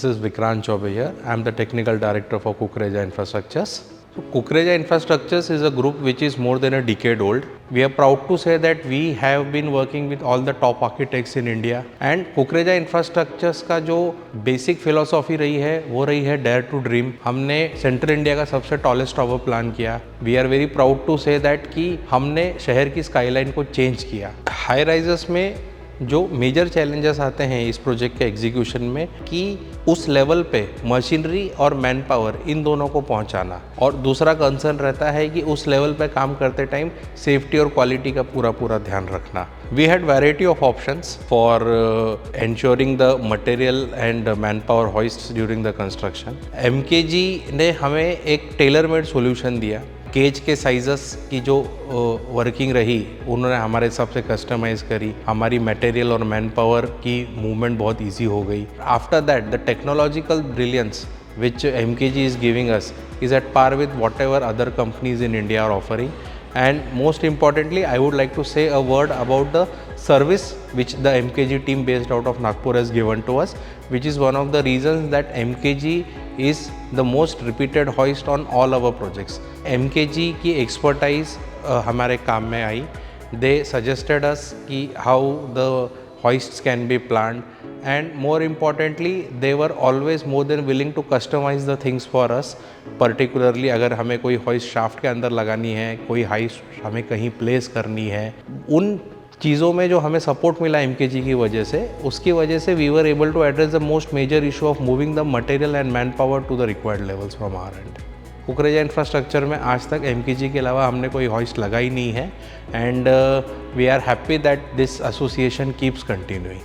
is Vikrant Chaubey here. I am the Technical Director for Kukreja Infrastructures. So Kukreja Infrastructures is a group which is more than a decade old. We are proud to say that we have been working with all the top architects in India. And Kukreja Infrastructures का जो basic philosophy रही है वो रही है Dare to Dream. हमने central India का सबसे टॉलेस्ट टावर प्लान किया. We are very proud to say that कि हमने शहर की स्काईलाइन को चेंज किया. हाई राइजर्स में जो मेजर चैलेंजेस आते हैं इस प्रोजेक्ट के एग्जीक्यूशन में कि उस लेवल पे मशीनरी और मैन पावर इन दोनों को पहुंचाना, और दूसरा कंसर्न रहता है कि उस लेवल पे काम करते टाइम सेफ्टी और क्वालिटी का पूरा ध्यान रखना. We had variety of options for ensuring the material and man power hoists during the construction. MKG ने हमें एक टेलर मेड सोल्यूशन दिया. केज के साइजेस की जो वर्किंग रही उन्होंने हमारे हिसाब से कस्टमाइज़ करी. हमारी मटेरियल और मैन पावर की मूवमेंट बहुत इजी हो गई. After that the technological brilliance which MKG is giving us is at par with whatever other companies in India are offering. And most importantly, I would like to say a word about the service which the MKG team based out of Nagpur has given to us, which is one of the reasons that MKG is the most repeated hoist on all our projects. MKG की expertise हमारे काम में आई. They suggested us कि how the hoists can be planned, and more importantly they were always more than willing to customize the things for us. particularly अगर हमें कोई hoist shaft के अंदर लगानी है, कोई hoist हमें कहीं place करनी है, उन चीज़ों में जो हमें सपोर्ट मिला MKG की वजह से, उसकी वजह से we were able to address the most major issue of moving the material and manpower to the required levels from our end. Kukreja infrastructure में आज तक MKG के अलावा हमने कोई हॉइस्ट लगाई नहीं है, and we are happy that this association keeps continuing.